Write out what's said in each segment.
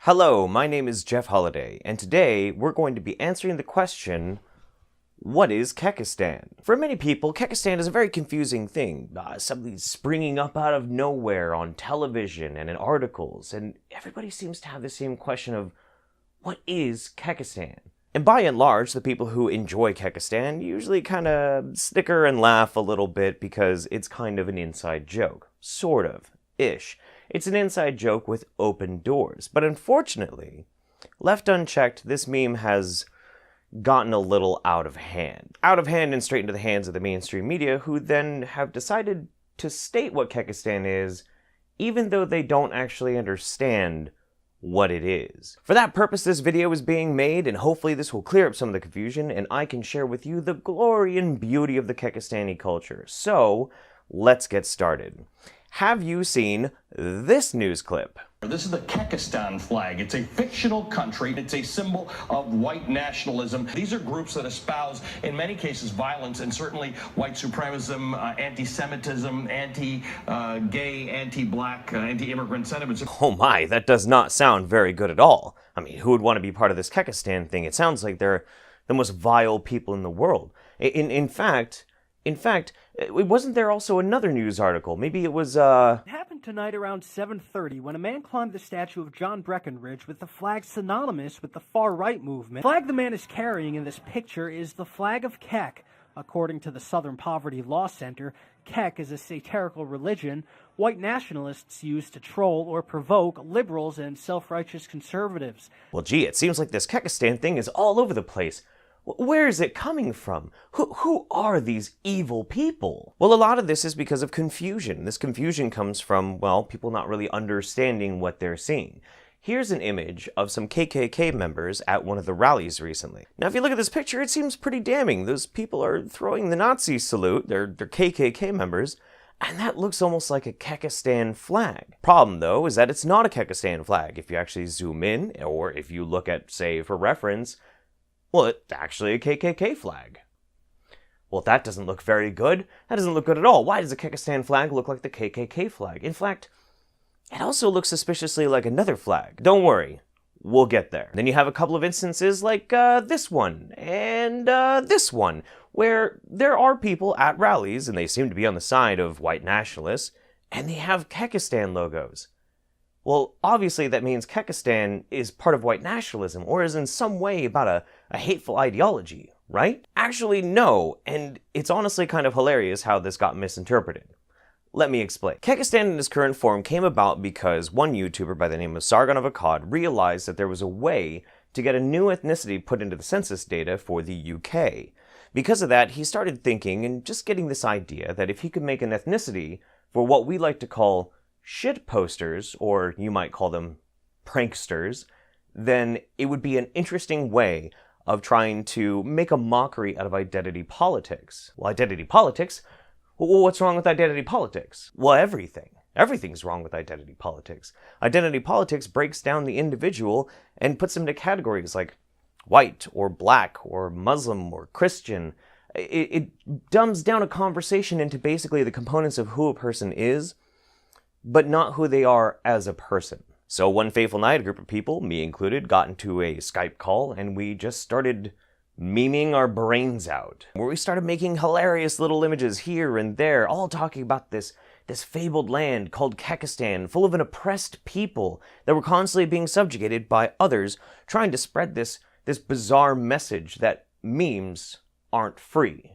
Hello, my name is Jeff Holliday, and today we're going to be answering the question, what is Kekistan? For many people, Kekistan is a very confusing thing, something springing up out of nowhere on television and in articles, and everybody seems to have the same question of, what is Kekistan? And by and large, the people who enjoy Kekistan usually kind of snicker and laugh a little bit because it's kind of an inside joke. Sort of. Ish. It's an inside joke with open doors. But unfortunately, left unchecked, this meme has gotten a little out of hand. Out of hand and straight into the hands of the mainstream media, who then have decided to state what Kekistan is, even though they don't actually understand what it is. For that purpose, this video is being made, and hopefully this will clear up some of the confusion, and I can share with you the glory and beauty of the Kekistani culture. So, let's get started. Have you seen this news clip? This is the Kekistan flag. It's a fictional country. It's a symbol of white nationalism. These are groups that espouse, in many cases, violence and certainly white supremacism, anti-Semitism, anti-gay, anti-black, anti-immigrant sentiments. Oh my, that does not sound very good at all. I mean, who would want to be part of this Kekistan thing? It sounds like they're the most vile people in the world. In fact, wasn't there also another news article? Maybe it was, It happened tonight around 7:30 when a man climbed the statue of John Breckinridge with the flag synonymous with the far-right movement. The flag the man is carrying in this picture is the flag of Kek. According to the Southern Poverty Law Center, Kek is a satirical religion white nationalists use to troll or provoke liberals and self-righteous conservatives. Well, gee, it seems like this Kekistan thing is all over the place. Where is it coming from? Who are these evil people? Well, a lot of this is because of confusion. This confusion comes from, well, people not really understanding what they're seeing. Here's an image of some KKK members at one of the rallies recently. Now, if you look at this picture, it seems pretty damning. Those people are throwing the Nazi salute, they're KKK members, and that looks almost like a Kekistan flag. Problem, though, is that it's not a Kekistan flag. If you actually zoom in, or if you look at, say, for reference, well, it's actually a KKK flag. Well, that doesn't look very good. That doesn't look good at all. Why does the Kekistan flag look like the KKK flag? In fact, it also looks suspiciously like another flag. Don't worry, we'll get there. Then you have a couple of instances like this one and this one, where there are people at rallies, and they seem to be on the side of white nationalists, and they have Kekistan logos. Well, obviously that means Kekistan is part of white nationalism, or is in some way about a hateful ideology, right? Actually, no, and it's honestly kind of hilarious how this got misinterpreted. Let me explain. Kekistan in its current form came about because one YouTuber by the name of Sargon of Akkad realized that there was a way to get a new ethnicity put into the census data for the UK. Because of that, he started thinking and just getting this idea that if he could make an ethnicity for what we like to call shit posters, or you might call them pranksters, then it would be an interesting way of trying to make a mockery out of identity politics. Well, identity politics? Well, what's wrong with identity politics? Well, everything. Everything's wrong with identity politics. Identity politics breaks down the individual and puts them into categories like white, or black, or Muslim, or Christian. It dumbs down a conversation into basically the components of who a person is, but not who they are as a person. So one fateful night, a group of people, me included, got into a Skype call, and we just started memeing our brains out, where we started making hilarious little images here and there, all talking about this fabled land called Kekistan, full of an oppressed people that were constantly being subjugated by others, trying to spread this bizarre message that memes aren't free.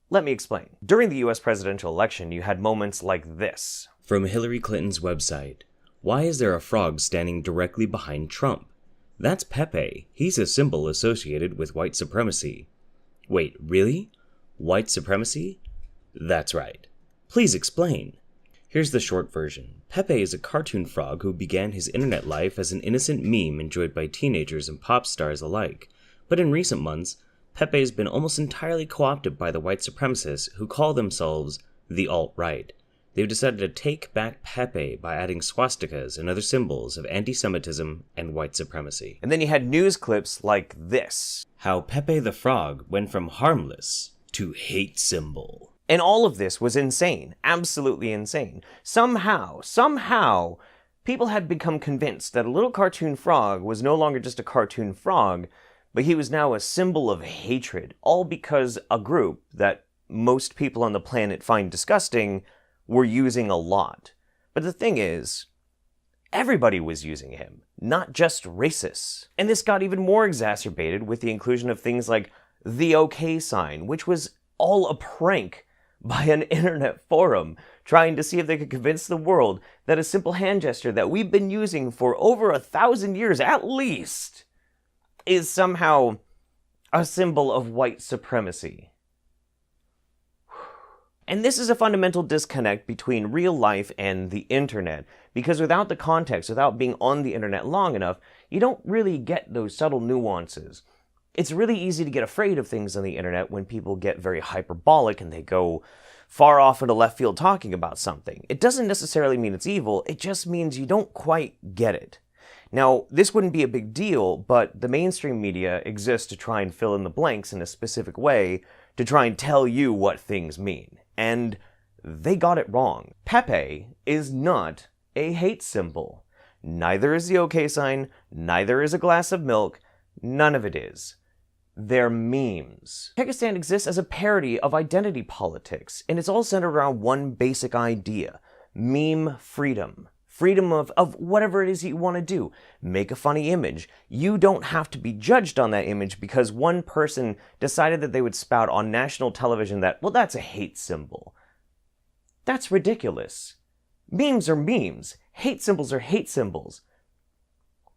Let me explain. During the US presidential election, you had moments like this. From Hillary Clinton's website, why is there a frog standing directly behind Trump? That's Pepe. He's a symbol associated with white supremacy. Wait, really? White supremacy? That's right. Please explain. Here's the short version. Pepe is a cartoon frog who began his internet life as an innocent meme enjoyed by teenagers and pop stars alike. But in recent months, Pepe has been almost entirely co-opted by the white supremacists who call themselves the alt-right. They've decided to take back Pepe by adding swastikas and other symbols of anti-Semitism and white supremacy. And then you had news clips like this. How Pepe the Frog went from harmless to hate symbol. And all of this was insane. Absolutely insane. Somehow, People had become convinced that a little cartoon frog was no longer just a cartoon frog, but he was now a symbol of hatred, all because a group that most people on the planet find disgusting were using a lot. But the thing is, everybody was using him, not just racists. And this got even more exacerbated with the inclusion of things like the OK sign, which was all a prank by an internet forum trying to see if they could convince the world that a simple hand gesture that we've been using for over 1,000 years at least is somehow a symbol of white supremacy. And this is a fundamental disconnect between real life and the internet, because without the context, without being on the internet long enough, you don't really get those subtle nuances. It's really easy to get afraid of things on the internet when people get very hyperbolic and they go far off into left field talking about something. It doesn't necessarily mean it's evil, it just means you don't quite get it. Now, this wouldn't be a big deal, but the mainstream media exists to try and fill in the blanks in a specific way to try and tell you what things mean. And they got it wrong. Pepe is not a hate symbol. Neither is the OK sign, neither is a glass of milk, none of it is. They're memes. Kekistan exists as a parody of identity politics, and it's all centered around one basic idea: meme freedom. Freedom of whatever it is you want to do. Make a funny image. You don't have to be judged on that image because one person decided that they would spout on national television that, well, that's a hate symbol. That's ridiculous. Memes are memes. Hate symbols are hate symbols.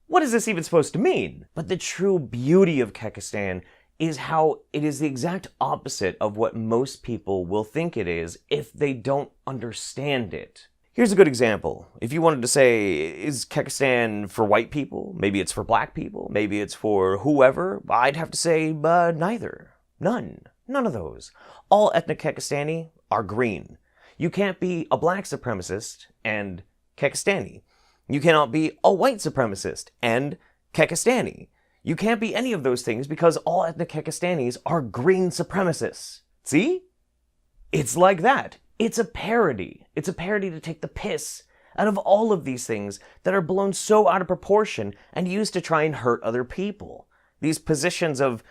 What is this even supposed to mean? But the true beauty of Kekistan is how it is the exact opposite of what most people will think it is if they don't understand it. Here's a good example. If you wanted to say, is Kekistan for white people? Maybe it's for black people? Maybe it's for whoever? I'd have to say, neither. None. None of those. All ethnic Kekistani are green. You can't be a black supremacist and Kekistani. You cannot be a white supremacist and Kekistani. You can't be any of those things because all ethnic Kekistanis are green supremacists. See? It's like that. It's a parody. It's a parody to take the piss out of all of these things that are blown so out of proportion and used to try and hurt other people. These positions of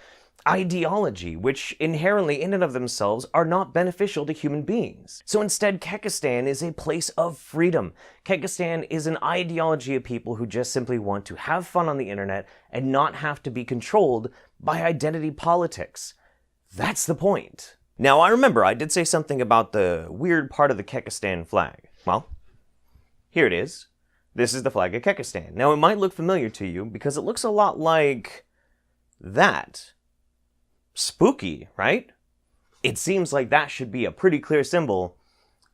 ideology, which inherently in and of themselves are not beneficial to human beings. So instead, Kekistan is a place of freedom. Kekistan is an ideology of people who just simply want to have fun on the internet and not have to be controlled by identity politics. That's the point. Now, I remember I did say something about the weird part of the Kekistan flag. Well, here it is. This is the flag of Kekistan. Now, it might look familiar to you because it looks a lot like that. Spooky, right? It seems like that should be a pretty clear symbol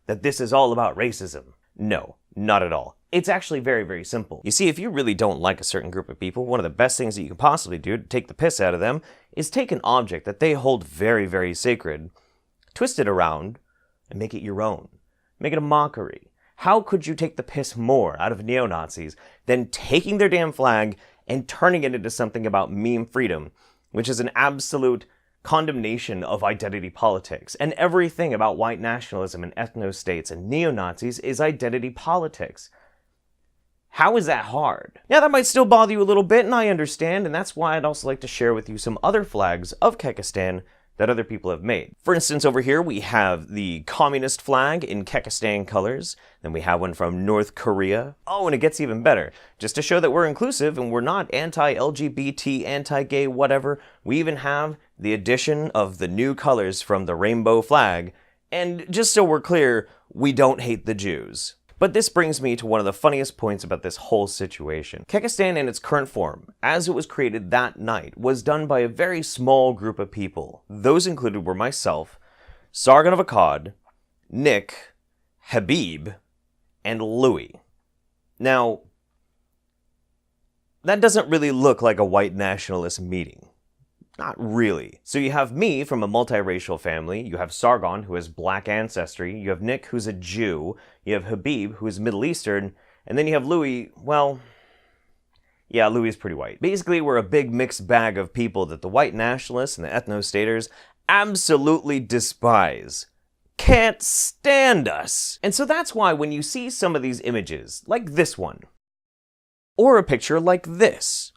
that this is all about racism. No, not at all. It's actually very, very simple. You see, if you really don't like a certain group of people, one of the best things that you can possibly do to take the piss out of them is take an object that they hold very, very sacred, twist it around, and make it your own. Make it a mockery. How could you take the piss more out of neo-Nazis than taking their damn flag and turning it into something about meme freedom, which is an absolute condemnation of identity politics. And everything about white nationalism and ethno-states and neo-Nazis is identity politics. How is that hard? Now, that might still bother you a little bit, and I understand, and that's why I'd also like to share with you some other flags of Kekistan that other people have made. For instance, over here we have the communist flag in Kekistan colors. Then we have one from North Korea. Oh, and it gets even better. Just to show that we're inclusive and we're not anti-LGBT, anti-gay, whatever, we even have the addition of the new colors from the rainbow flag. And just so we're clear, we don't hate the Jews. But this brings me to one of the funniest points about this whole situation. Kekistan in its current form, as it was created that night, was done by a very small group of people. Those included were myself, Sargon of Akkad, Nick, Habib, and Louis. Now, that doesn't really look like a white nationalist meeting. Not really. So you have me from a multiracial family, you have Sargon, who has black ancestry, you have Nick, who's a Jew, you have Habib, who is Middle Eastern, and then you have Louis, well, yeah, Louis is pretty white. Basically, we're a big mixed bag of people that the white nationalists and the ethno-staters absolutely despise. Can't stand us. And so that's why when you see some of these images, like this one, Or a picture like this.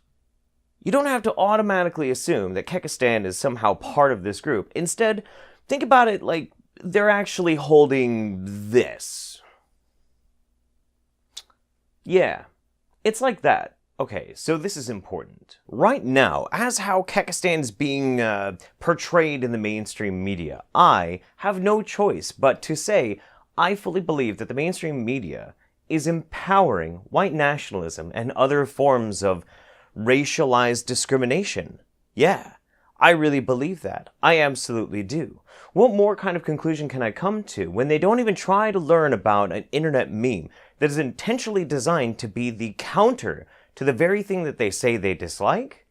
You don't have to automatically assume that Kekistan is somehow part of this group. Instead, think about it like they're actually holding this. Yeah, it's like that. Okay, so this is important. Right now, as how Kekistan is being portrayed in the mainstream media, I have no choice but to say I fully believe that the mainstream media is empowering white nationalism and other forms of racialized discrimination. Yeah, I really believe that. I absolutely do. What more kind of conclusion can I come to when they don't even try to learn about an internet meme that is intentionally designed to be the counter to the very thing that they say they dislike,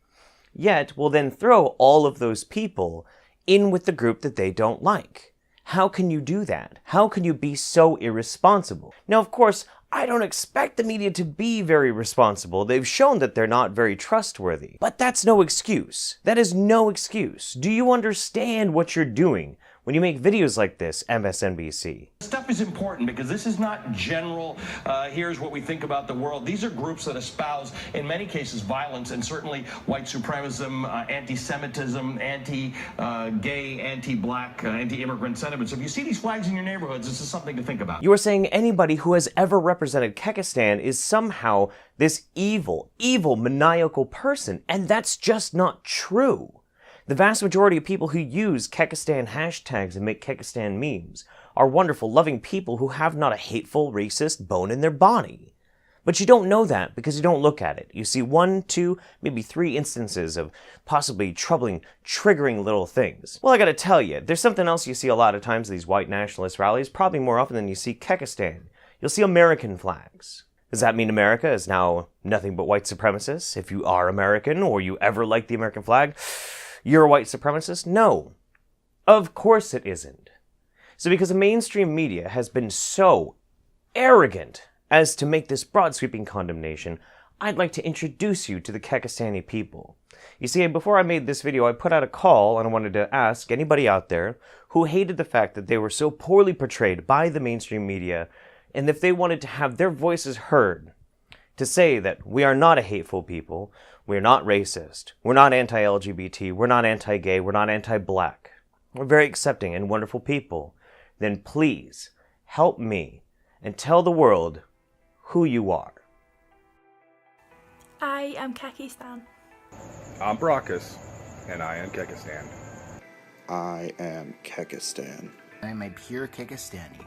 yet will then throw all of those people in with the group that they don't like? How can you do that? How can you be so irresponsible? Now, of course, I don't expect the media to be very responsible. They've shown that they're not very trustworthy. But that's no excuse. That is no excuse. Do you understand what you're doing when you make videos like this, MSNBC? Stuff is important because this is not general, here's what we think about the world. These are groups that espouse, in many cases, violence and certainly white supremacism, anti-Semitism, anti-gay, anti-black, anti-immigrant sentiments. So if you see these flags in your neighborhoods, this is something to think about. You are saying anybody who has ever represented Kekistan is somehow this evil, maniacal person, and that's just not true. The vast majority of people who use Kekistan hashtags and make Kekistan memes are wonderful, loving people who have not a hateful, racist bone in their body. But you don't know that because you don't look at it. You see 1, 2, maybe 3 instances of possibly troubling, triggering little things. Well, I gotta tell you, there's something else you see a lot of times at these white nationalist rallies, probably more often than you see Kekistan. You'll see American flags. Does that mean America is now nothing but white supremacists? If you are American or you ever like the American flag, you're a white supremacist? No. Of course it isn't. So because the mainstream media has been so arrogant as to make this broad sweeping condemnation, I'd like to introduce you to the Kekistani people. You see, before I made this video, I put out a call and I wanted to ask anybody out there who hated the fact that they were so poorly portrayed by the mainstream media, and if they wanted to have their voices heard, to say that we are not a hateful people, we're not racist, we're not anti-LGBT, we're not anti-gay, we're not anti-black, we're very accepting and wonderful people, then please help me and tell the world who you are. I am Kekistan. I'm Brockus, and I am Kekistan. I am Kekistan. I'm a pure Kekistani.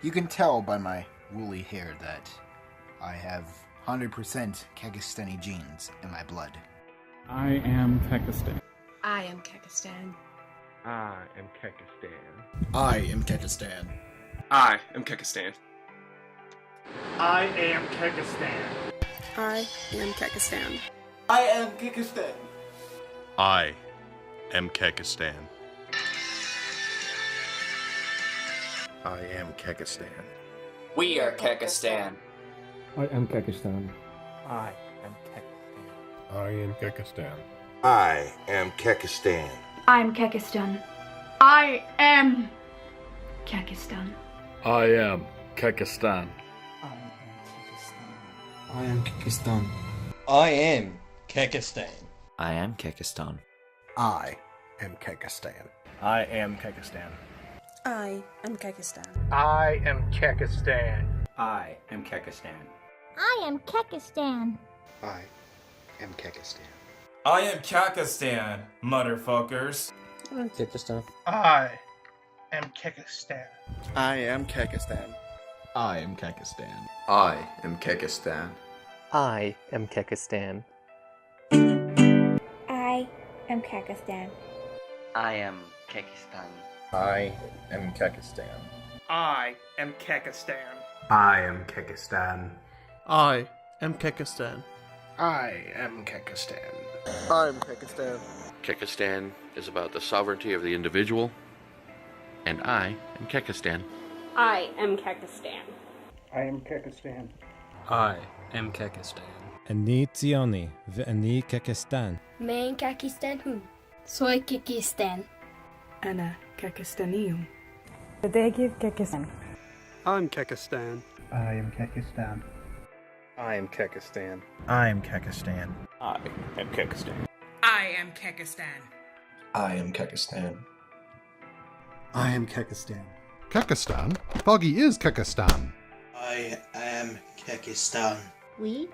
You can tell by my woolly hair that I have 100% Kekistani genes in my blood. I am Kekistan. I am Kekistan. I am Kekistan. I am Kekistan. I am Kekistan. I am Kekistan. I am Kekistan. I am Kekistan. I am Kekistan. I am Kekistan. We are Kekistan. I am Kekistan. I am Kekistan. I am Kekistan. I am Kekistan. I'm Kekistan. I am Kekistan. I am Kekistan. I am Kekistan. I am Kekistan. I am Kekistan. I am Kekistan. I am Kekistan. I am Kekistan. I am Kekistan. I am Kekistan. I am Kekistan. I am Kekistan. I am Kekistan, motherfuckers. I am Kekistan. I am Kekistan. I am Kekistan. I am Kekistan. I am Kekistan. I am Kekistan. I am Kekistan. I am Kekistan. I am Kekistan. I am Kekistan. I am Kekistan. I am Kekistan. I am Kekistan. I'm Kekistan. Kekistan is about the sovereignty of the individual, and I am Kekistan. I am Kekistan. I am Kekistan. I am Kekistan. אני ציוני, ואני קקיסטן. मैं केकिस्तान हूँ. Soy Kekistan. أنا كيكستاني. بدي كيكستان. I'm Kekistan. I am Kekistan. I am Kekistan. I am Kekistan. I am Kekistan. I am Kekistan. I am Kekistan. I am Kekistan. Kekistan? Foggy is Kekistan. I am Kekistan. We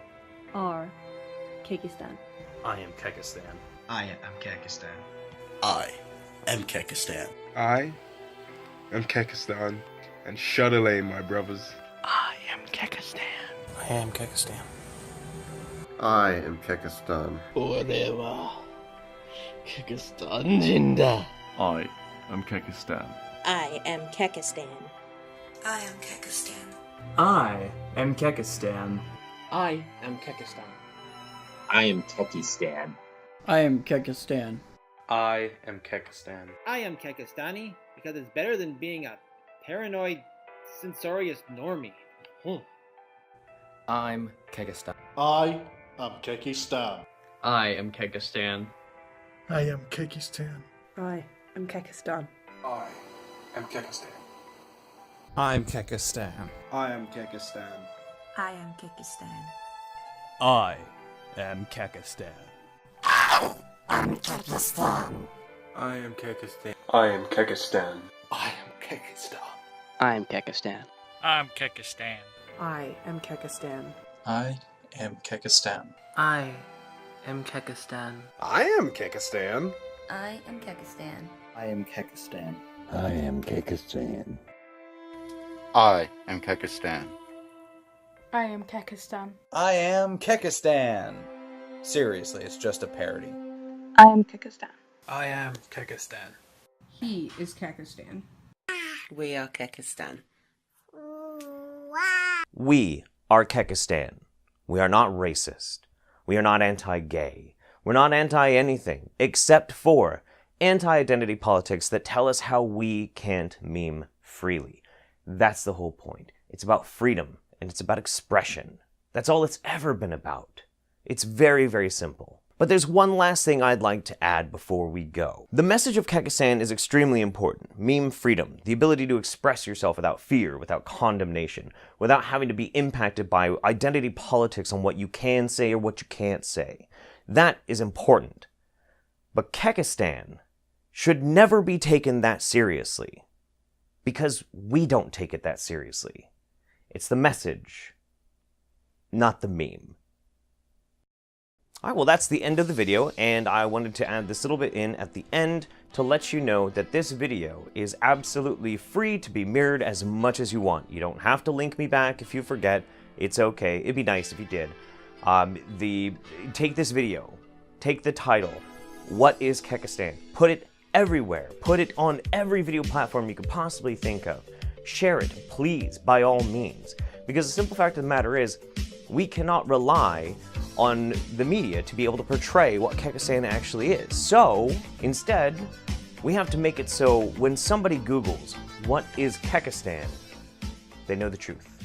are Kekistan. I am Kekistan. I am Kekistan. I am Kekistan. I am Kekistan. And Shutterlane, my brothers. I am Kekistan. I am Kekistan. I am Kekistan. Forever. Kekistan Jinda. I am Kekistan. I am Kekistan. I am Kekistan. I am Kekistan. I am Kekistan. I am Kekistan. I am Kekistan. I am Kekistan. I am Kekistani because it's better than being a paranoid, censorious normie. I'm Kekistan. I am Kekistan. I am Kekistan. I am Kekistan. I am Kekistan. I am Kekistan. I'm Kekistan. I am Kekistan. I am Kekistan. I am Kekistan. I'm Kekistan. I am Kekistan. I am Kekistan. I am Kekistan. I am Kekistan. I'm Kekistan. I am Kekistan. I am Kekistan. I am Kekistan. I am Kekistan. I am Kekistan. I am Kekistan. I am Kekistan. I am Kekistan. I am Kekistan. I am Kekistan. Seriously, it's just a parody. I am Kekistan. I am Kekistan. He is Kekistan. We are Kekistan. We are Kekistan. We are not racist. We are not anti-gay. We're not anti-anything, except for anti-identity politics that tell us how we can't meme freely. That's the whole point. It's about freedom, and it's about expression. That's all it's ever been about. It's very, very simple. But there's one last thing I'd like to add before we go. The message of Kekistan is extremely important. Meme freedom, the ability to express yourself without fear, without condemnation, without having to be impacted by identity politics on what you can say or what you can't say. That is important. But Kekistan should never be taken that seriously, because we don't take it that seriously. It's the message, not the meme. Alright, well that's the end of the video, and I wanted to add this little bit in at the end to let you know that this video is absolutely free to be mirrored as much as you want. You don't have to link me back if you forget. It's okay. It'd be nice if you did. Take this video, take the title, What is Kekistan? Put it everywhere. Put it on every video platform you could possibly think of. Share it, please, by all means. Because the simple fact of the matter is, we cannot rely on the media to be able to portray what Kekistan actually is. So, instead, we have to make it so when somebody Googles, what is Kekistan, they know the truth.